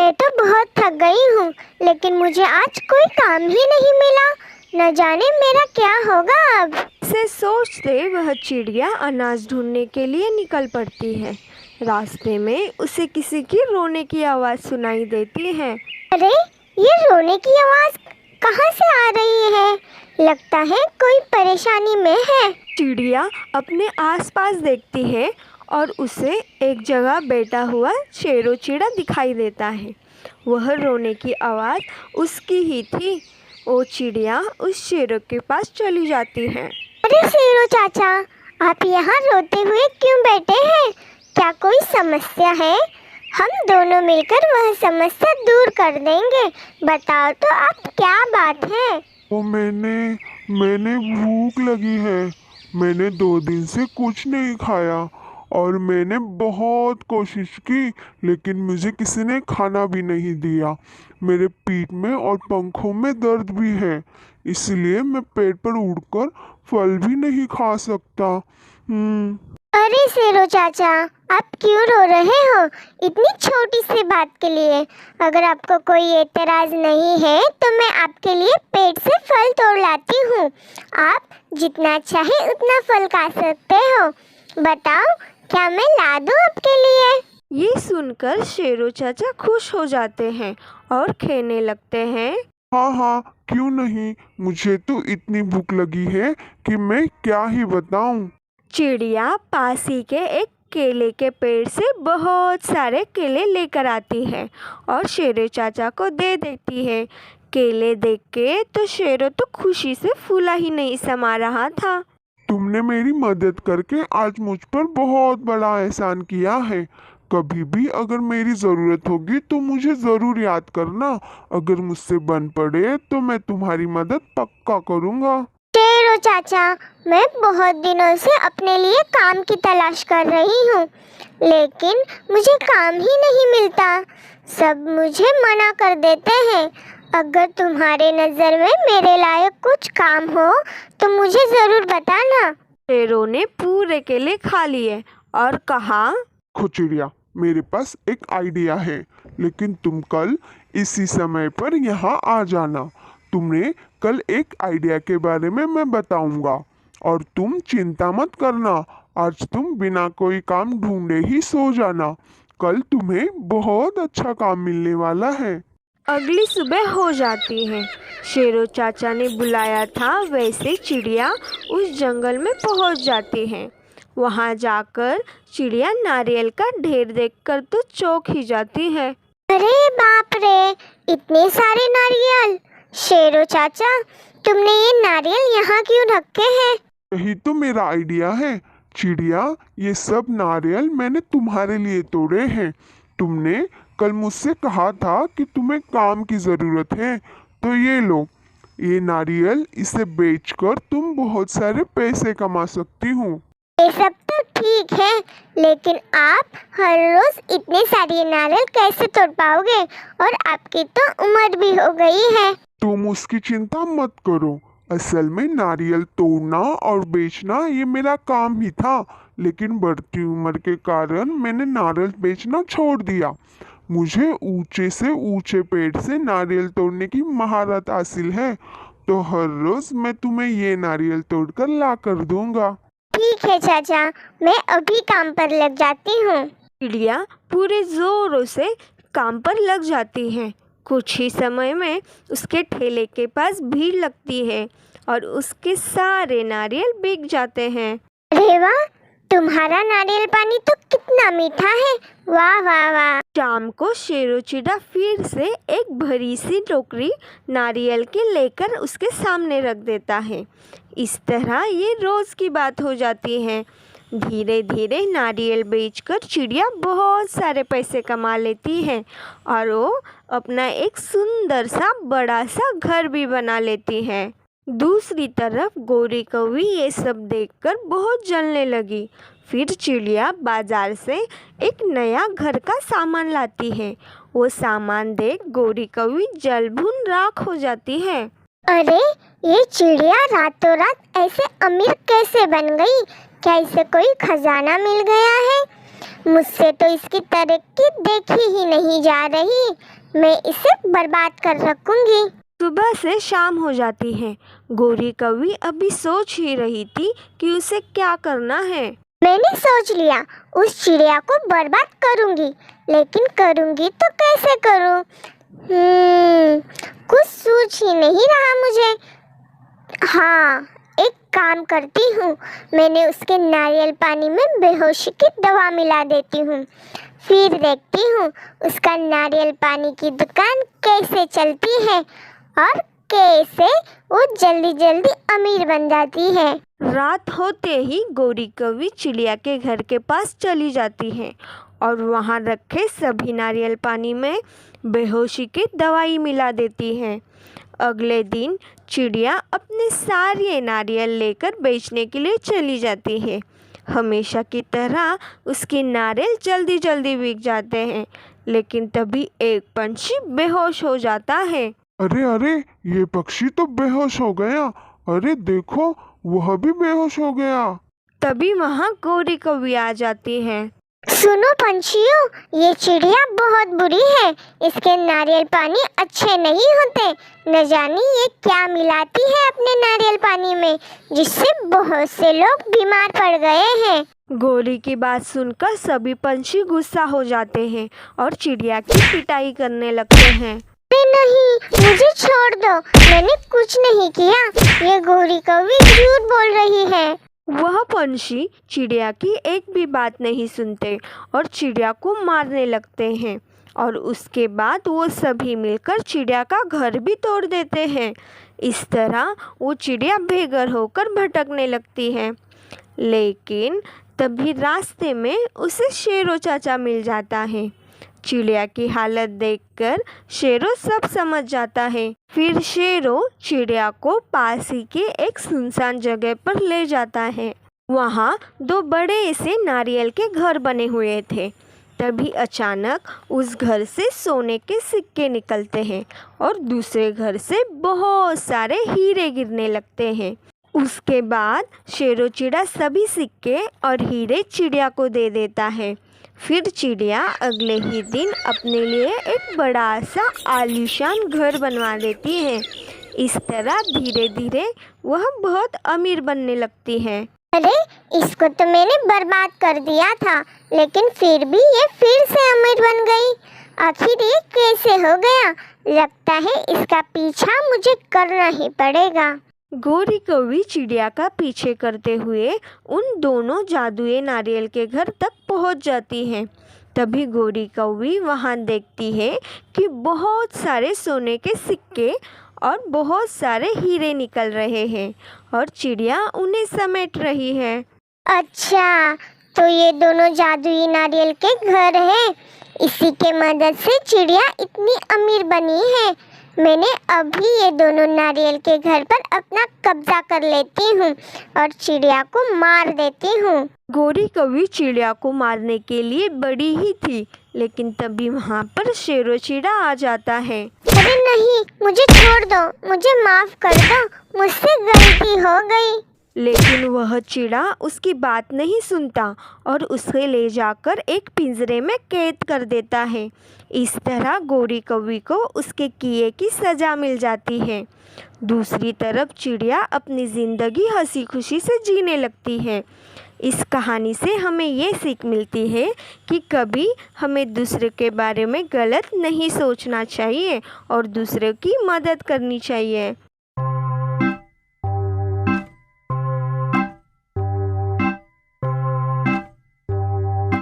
मैं तो बहुत थक गई हूँ, लेकिन मुझे आज कोई काम ही नहीं मिला। न जाने मेरा क्या होगा अब। से सोचते वह चिड़िया अनाज ढूंढने के लिए निकल पड़ती है। रास्ते में उसे किसी की रोने की आवाज़ सुनाई देती है। अरे, ये रोने की आवाज़ कहाँ से आ रही है? लगता है कोई परेशानी में है। चिड़िया अपने आसपास देखती है और उसे एक जगह बैठा हुआ शेरो चिड़ा दिखाई देता है। वह रोने की आवाज़ उसकी ही थी। वो चिड़िया उस शेरों के पास चली जाती है। अरे शेरो चाचा, आप यहाँ रोते हुए क्यों बैठे हैं? क्या कोई समस्या है? हम दोनों मिलकर वह समस्या दूर कर देंगे। बताओ तो आप, क्या बात है? वो मैंने भूख लगी है। मैंने 2 दिन से कुछ नहीं खाया और मैंने बहुत कोशिश की, लेकिन मुझे किसी ने खाना भी नहीं दिया। मेरे पीठ में और पंखों में दर्द भी है, इसलिए मैं पेड़ पर उड़कर फल भी नहीं खा सकता। अरे शेरो चाचा, आप क्यों रो रहे हो इतनी छोटी सी बात के लिए? अगर आपको कोई एतराज नहीं है तो मैं आपके लिए पेड़ से फल तोड़ लाती हूँ। आप जितना चाहे उतना फल खा सकते हो। बताओ, क्या मैं ला दूँ आपके लिए? ये सुनकर शेरो चाचा खुश हो जाते हैं और खेने लगते हैं। हाँ हाँ, क्यों नहीं। मुझे तो इतनी भूख लगी है कि मैं क्या ही बताऊं। चिड़िया पास ही के एक केले के पेड़ से बहुत सारे केले लेकर आती है और शेरो चाचा को दे देती है। केले देख के तो शेरो तो खुशी से फूला ही नहीं समा रहा था। तुमने मेरी मदद करके आज मुझ पर बहुत बड़ा एहसान किया है। कभी भी अगर मेरी ज़रूरत होगी तो मुझे ज़रूर याद करना। अगर मुझसे बन पड़े तो मैं तुम्हारी मदद पक्का करूँगा। शेरो चाचा, मैं बहुत दिनों से अपने लिए काम की तलाश कर रही हूँ, लेकिन मुझे काम ही नहीं मिलता। सब मुझे मना कर देते हैं। अगर तुम्हारे नज़र में मेरे लायक कुछ काम हो तो मुझे ज़रूर बताना। शेरों ने पूरे केले खा लिए और कहा, चिड़िया, मेरे पास एक आइडिया है, लेकिन तुम कल इसी समय पर यहाँ आ जाना। तुमने कल एक आइडिया के बारे में मैं बताऊंगा और तुम चिंता मत करना। आज तुम बिना कोई काम ढूंढे ही सो जाना। कल तुम्हें बहुत अच्छा काम मिलने वाला है। अगली सुबह हो जाती है। शेरो चाचा ने बुलाया था वैसे चिड़िया उस जंगल में पहुंच जाती है। वहां जाकर चिड़िया नारियल का ढेर देखकर तो चौंक ही जाती है। अरे बाप रे, इतने सारे नारियल! शेरो चाचा, तुमने ये नारियल यहाँ क्यों रखे हैं? यही तो मेरा आइडिया है चिड़िया। ये सब नारियल मैंने तुम्हारे लिए तोड़े हैं। तुमने कल मुझसे कहा था कि तुम्हें काम की ज़रूरत है, तो ये लो। ये नारियल, इसे बेचकर तुम बहुत सारे पैसे कमा सकती हो। ये सब तो ठीक है, लेकिन आप हर रोज इतने सारे नारियल कैसे तोड़ पाओगे? और आपकी तो उम्र भी हो गई है। तुम उसकी चिंता मत करो। असल में नारियल तोड़ना और बेचना ये मेरा काम ही था, लेकिन बढ़ती उम्र के कारण मैंने नारियल बेचना छोड़ दिया। मुझे ऊंचे से ऊंचे पेड़ से नारियल तोड़ने की महारत हासिल है, तो हर रोज मैं तुम्हें ये नारियल तोड़कर ला कर दूंगा। ठीक है चाचा, मैं अभी काम पर लग जाती हूँ। चिड़िया पूरे जोरों से काम पर लग जाती है। कुछ ही समय में उसके ठेले के पास भीड़ लगती है और उसके सारे नारियल बिक जाते हैं। अरे वाह, तुम्हारा नारियल पानी तो कितना मीठा है! वाह वाह वाह! शाम को शेरो चिड़ा फिर से एक भरी सी टोकरी नारियल के लेकर उसके सामने रख देता है। इस तरह ये रोज की बात हो जाती है। धीरे धीरे नारियल बेचकर चिड़िया बहुत सारे पैसे कमा लेती है और वो अपना एक सुंदर सा बड़ा सा घर भी बना लेती है। दूसरी तरफ गोरी कौवी ये सब देखकर बहुत जलने लगी। फिर चिड़िया बाजार से एक नया घर का सामान लाती है। वो सामान देख गोरी कौवी जल भून राख हो जाती है। अरे, ये चिड़िया रातों रात ऐसे अमीर कैसे बन गई? क्या इसे कोई खजाना मिल गया है? मुझसे तो इसकी तरक्की देखी ही नहीं जा रही। मैं इसे बर्बाद कर रखूंगी। सुबह से शाम हो जाती है। गौरी कौवी अभी सोच ही रही थी कि उसे क्या करना है। मैंने सोच लिया, उस चिड़िया को बर्बाद करूंगी, लेकिन करूंगी तो कैसे करूं? कुछ सूझ ही नहीं रहा मुझे। हाँ, एक काम करती हूँ, मैंने उसके नारियल पानी में बेहोशी की दवा मिला देती हूँ। फिर देखती हूँ उसका नारियल पानी की दुकान कैसे चलती है और कैसे वो जल्दी जल्दी अमीर बन जाती है। रात होते ही गौरी कौवी चिड़िया के घर के पास चली जाती है और वहाँ रखे सभी नारियल पानी में बेहोशी की दवाई मिला देती है। अगले दिन चिड़िया अपने सारे नारियल लेकर बेचने के लिए चली जाती है। हमेशा की तरह उसके नारियल जल्दी जल्दी बिक जाते हैं, लेकिन तभी एक पंछी बेहोश हो जाता है। अरे अरे, ये पक्षी तो बेहोश हो गया। अरे देखो, वह भी बेहोश हो गया। तभी वहाँ गौरी कौवी आ जाती है। सुनो पंछियों, ये चिड़िया बहुत बुरी है, इसके नारियल पानी अच्छे नहीं होते। न जाने ये क्या मिलाती है अपने नारियल पानी में, जिससे बहुत से लोग बीमार पड़ गए हैं। गौरी की बात सुनकर सभी पंछी गुस्सा हो जाते हैं और चिड़िया की पिटाई करने लगते हैं। नहीं, मुझे छोड़ दो, मैंने कुछ नहीं किया, ये गौरी कौवी झूठ बोल रही है। वह पंछी चिड़िया की एक भी बात नहीं सुनते और चिड़िया को मारने लगते हैं और उसके बाद वो सभी मिलकर चिड़िया का घर भी तोड़ देते हैं। इस तरह वो चिड़िया बेघर होकर भटकने लगती है। लेकिन तभी रास्ते में उसे शेरो चाचा मिल जाता है। चिड़िया की हालत देखकर शेरो सब समझ जाता है। फिर शेरो चिड़िया को पास ही के एक सुनसान जगह पर ले जाता है। वहाँ दो बड़े से नारियल के घर बने हुए थे। तभी अचानक उस घर से सोने के सिक्के निकलते हैं और दूसरे घर से बहुत सारे हीरे गिरने लगते हैं। उसके बाद शेरो चिड़ा सभी सिक्के और हीरे चिड़िया को दे देता है। फिर चिड़िया अगले ही दिन अपने लिए एक बड़ा सा आलीशान घर बनवा देती है। इस तरह धीरे धीरे वह बहुत अमीर बनने लगती है। अरे, इसको तो मैंने बर्बाद कर दिया था, लेकिन फिर भी ये फिर से अमीर बन गई। आखिर ये कैसे हो गया? लगता है इसका पीछा मुझे करना ही पड़ेगा। गौरी कौवी चिड़िया का पीछे करते हुए उन दोनों जादुई नारियल के घर तक पहुंच जाती है। तभी गौरी कौवी वहां देखती है कि बहुत सारे सोने के सिक्के और बहुत सारे हीरे निकल रहे हैं और चिड़िया उन्हें समेट रही है। अच्छा, तो ये दोनों जादुई नारियल के घर हैं। इसी के मदद से चिड़िया इतनी अमीर बनी है। मैंने अभी ये दोनों नारियल के घर पर अपना कब्जा कर लेती हूँ और चिड़िया को मार देती हूँ। गौरी कौवी चिड़िया को मारने के लिए बड़ी ही थी, लेकिन तभी वहाँ पर शेरो चिड़ा आ जाता है। अरे नहीं, मुझे छोड़ दो, मुझे माफ कर दो, मुझसे गलती हो गई। लेकिन वह चिड़ा उसकी बात नहीं सुनता और उसे ले जाकर एक पिंजरे में कैद कर देता है। इस तरह गौरी कौवी को उसके किए की सज़ा मिल जाती है। दूसरी तरफ चिड़िया अपनी ज़िंदगी हंसी खुशी से जीने लगती है। इस कहानी से हमें ये सीख मिलती है कि कभी हमें दूसरे के बारे में गलत नहीं सोचना चाहिए और दूसरे की मदद करनी चाहिए।